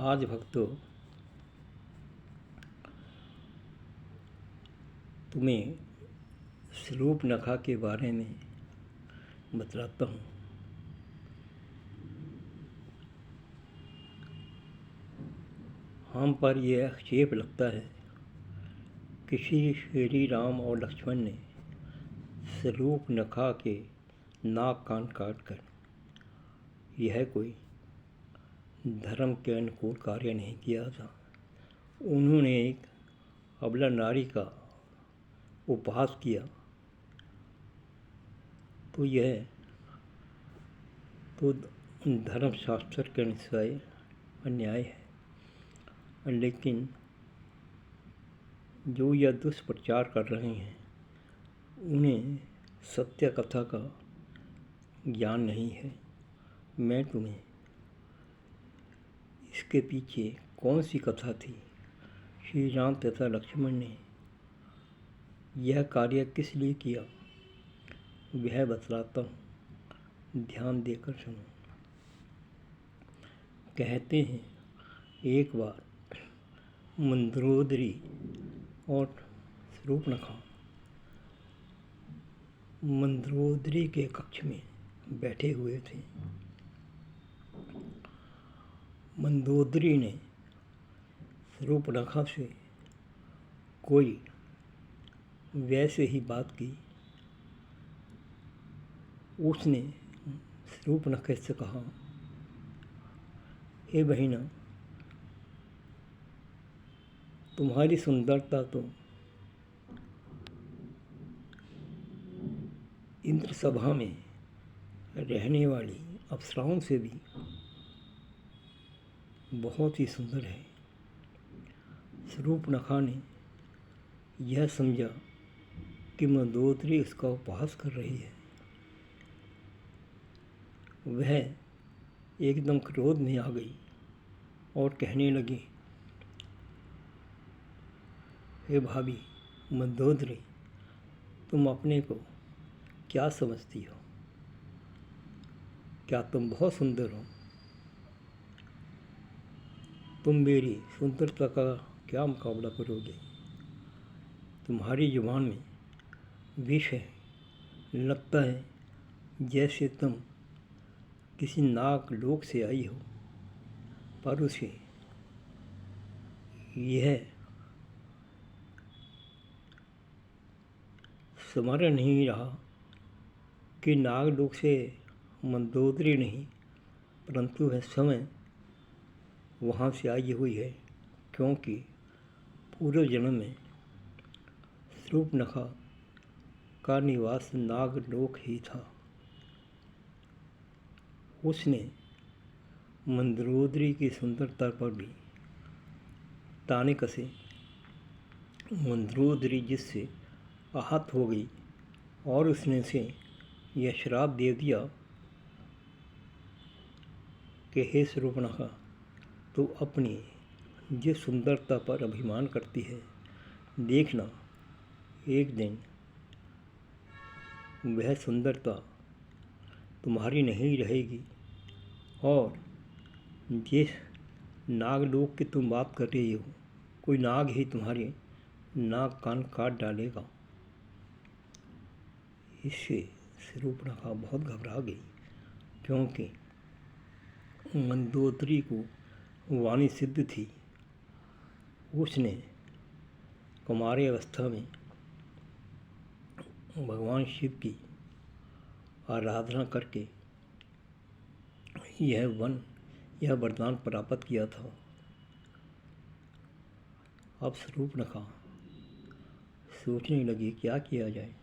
आज भक्तों तुम्हें शूर्पणखा के बारे में बतलाता हूँ। हम पर यह आक्षेप लगता है कि श्री राम और लक्ष्मण ने शूर्पणखा के नाक कान काट कर यह कोई धर्म के अनुकूल कार्य नहीं किया था। उन्होंने एक अबला नारी का उपहास किया तो यह तो धर्मशास्त्र के अनुसार अन्याय है, लेकिन जो यह दुष्प्रचार कर रहे हैं उन्हें सत्य कथा का ज्ञान नहीं है। मैं तुम्हें इसके पीछे कौन सी कथा थी, श्री राम तथा लक्ष्मण ने यह कार्य किस लिए किया, वह बतलाता हूँ, ध्यान देकर सुनो। कहते हैं एक बार मंदोदरी और शूर्पणखा मंदोदरी के कक्ष में बैठे हुए थे। मंदोदरी ने शूर्पणखा से कोई वैसे ही बात की। उसने शूर्पणखा से कहा, हे बहिना, तुम्हारी सुंदरता तो इंद्र सभा में रहने वाली अप्सराओं से भी बहुत ही सुंदर है। शूर्पणखा ने यह समझा कि मंदोदरी उसका उपहास कर रही है। वह एकदम क्रोध में आ गई और कहने लगी, हे भाभी मंदोदरी, तुम अपने को क्या समझती हो? क्या तुम बहुत सुंदर हो? तुम मेरी सुंदरता का क्या मुकाबला करोगे? तुम्हारी जुबान में विष है। लगता है जैसे तुम किसी नाग लोक से आई हो, पर उसे यह स्मरण नहीं रहा कि नागलोक से मंदोदरी नहीं परंतु वह समय वहाँ से आई हुई है, क्योंकि पूर्व जन्म में शूर्पणखा का निवास नागलोक ही था। उसने मंदोदरी की सुंदरता पर भी ताने कसे। मंदोदरी जिससे आहत हो गई और उसने उसे यह श्राप दे दिया कि हे शूर्पणखा, तो अपनी जिस सुंदरता पर अभिमान करती है, देखना एक दिन वह सुंदरता तुम्हारी नहीं रहेगी और जिस नागलोक की तुम बात कर रही हो, कोई नाग ही तुम्हारे नाक कान काट डालेगा। इससे शूर्पणखा बहुत घबरा गई, क्योंकि मंदोदरी को वाणी सिद्ध थी। उसने कुमारी अवस्था में भगवान शिव की आराधना करके यह वरदान प्राप्त किया था। अब शूर्पणखा सोचने लगी क्या किया जाए।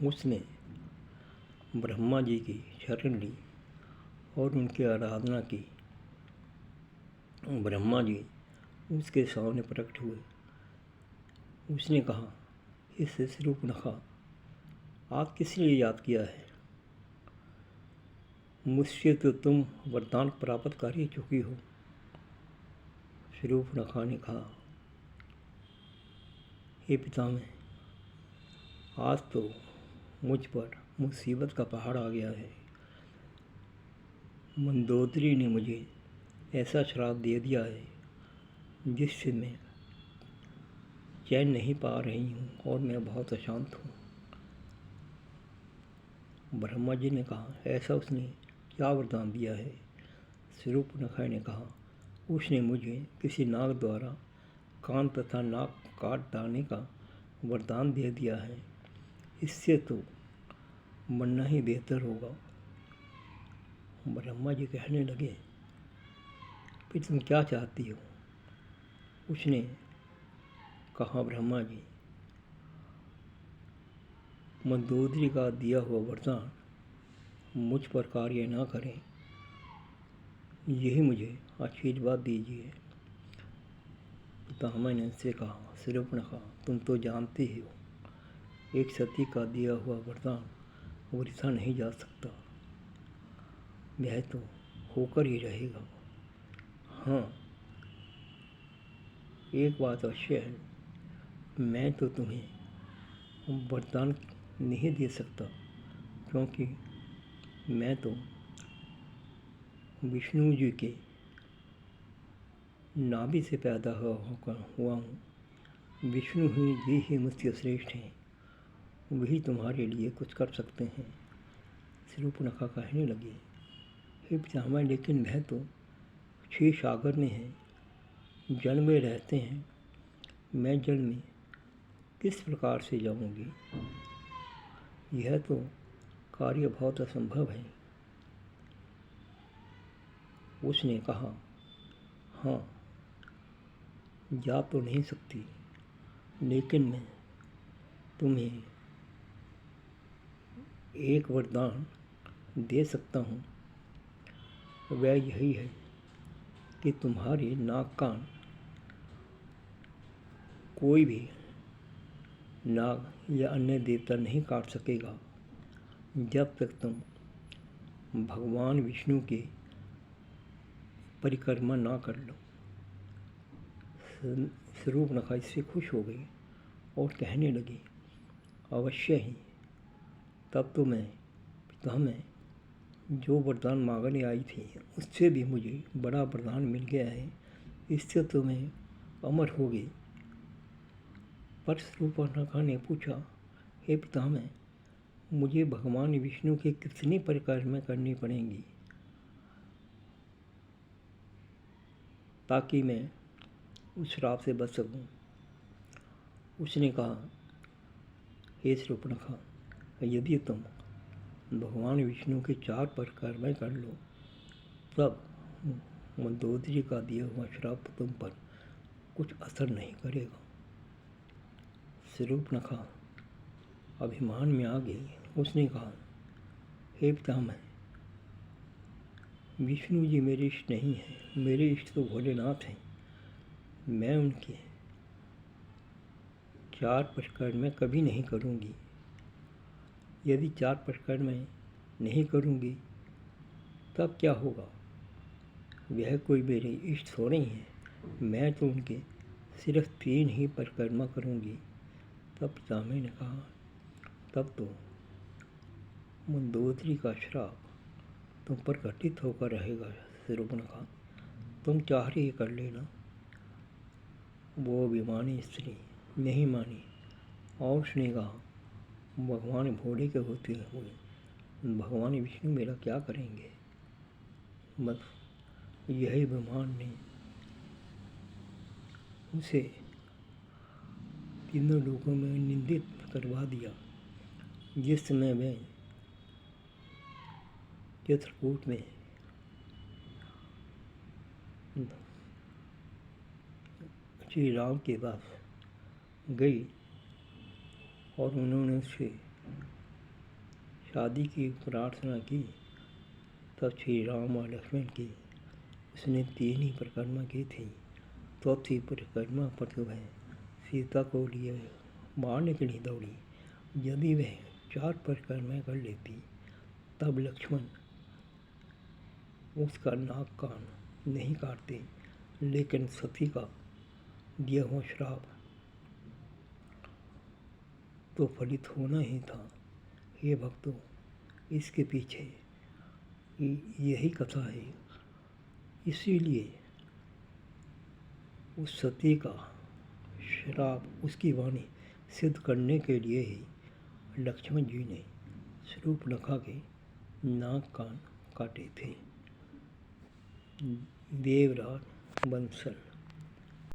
उसने ब्रह्मा जी की शरण ली और उनकी आराधना की। ब्रह्मा जी उसके सामने प्रकट हुए। उसने कहा, इस शूर्पणखा, आप किस लिए याद किया है? मुझसे तो तुम वरदान प्राप्त कर ही चुकी हो। शूर्पणखा ने कहा, हे पितामह, आज तो मुझ पर मुसीबत का पहाड़ आ गया है। मंदोदरी ने मुझे ऐसा श्राप दे दिया है जिससे मैं चैन नहीं पा रही हूँ और मैं बहुत अशांत हूँ। ब्रह्मा जी ने कहा, ऐसा उसने क्या वरदान दिया है? शूर्पणखा ने कहा, उसने मुझे किसी नाग द्वारा कान तथा नाक काट डालने का वरदान दे दिया है। इससे तो मरना ही बेहतर होगा। ब्रह्मा जी कहने लगे, फिर तुम क्या चाहती हो? उसने कहा, ब्रह्मा जी, मंदोदरी का दिया हुआ वरदान मुझ पर कार्य ना करें, यही मुझे आशीर्वाद दीजिए। पितामह ने उससे कहा, शूर्पणखा, तुम तो जानते ही हो, एक सती का दिया हुआ वरदान वृथा नहीं जा सकता, वह तो होकर ही रहेगा। हाँ, एक बात अवश्य है, मैं तो तुम्हें वरदान नहीं दे सकता, क्योंकि मैं तो विष्णु जी के नाभि से पैदा हुआ हूँ। विष्णु जी ही मुझसे श्रेष्ठ हैं, वही तुम्हारे लिए कुछ कर सकते हैं। शूर्पणखा कहने लगी, हे पितामह, लेकिन वह तो क्षीर सागर में है, जल में रहते हैं, मैं जल में किस प्रकार से जाऊंगी? यह तो कार्य बहुत असंभव है। उसने कहा, हाँ, जा तो नहीं सकती, लेकिन मैं तुम्हें एक वरदान दे सकता हूँ। वह यही है कि तुम्हारे नाक कान कोई भी नाग या अन्य देवता नहीं काट सकेगा, जब तक तुम भगवान विष्णु की परिक्रमा ना कर लो। शूर्पणखा इससे खुश हो गई और कहने लगी, अवश्य ही, तब तो मैं पितामह जो वरदान मांगने आई थी उससे भी मुझे बड़ा वरदान मिल गया है, इससे तो मैं अमर हो गई। पर शूर्पणखा ने पूछा, हे पितामह, मुझे भगवान विष्णु की कितनी परिक्रमा करनी पड़ेंगी ताकि मैं उस श्राप से बच सकूं? उसने कहा, हे शूर्पणखा, यदि तुम भगवान विष्णु के 4 परिक्रमा कर लो, तब मंदोदरी का दिया हुआ श्राप तुम पर कुछ असर नहीं करेगा। शूर्पणखा अभिमान में आ गई। उसने कहा, हे पितामह, विष्णु जी मेरे इष्ट नहीं हैं, मेरे इष्ट तो भोलेनाथ हैं। मैं उनके 4 परिक्रमा कभी नहीं करूँगी। यदि 4 परिक्रमा नहीं करूँगी तब क्या होगा? वह कोई मेरे इष्ट थोड़े ही हैं, मैं तो उनके सिर्फ 3 ही परिक्रमा करूँगी। तब पितामह ने कहा, तब तो मंदोदरी का श्राप तुम पर घटित होकर रहेगा। शूर्पणखा, तुम चाह रही कर लेना। वो अभिमानी स्त्री नहीं मानी और उसने कहा, भगवान भोले के होते हुए भगवान विष्णु मेरा क्या करेंगे? बस यही अभिमान ने उसे तीनों लोगों में निंदित करवा दिया। जिस समय वह चित्रकूट में श्री राम के पास गई और उन्होंने उससे शादी की प्रार्थना की, तब श्री राम और लक्ष्मण की उसने 3 ही परिक्रमा की थी। चौथी परिक्रमा पर तो वह सीता को लिए मारने के लिए दौड़ी। यदि वह 4 परिक्रमा कर लेती तब लक्ष्मण उसका नाक कान नहीं काटते, लेकिन सती का दिया हुआ श्राप तो फलित होना ही था। हे भक्तों, इसके पीछे यही कथा है। इसीलिए उस सती का श्राप, उसकी वाणी सिद्ध करने के लिए ही लक्ष्मण जी ने शूर्पणखा के नाक कान काटे थे। देवराज बंसल।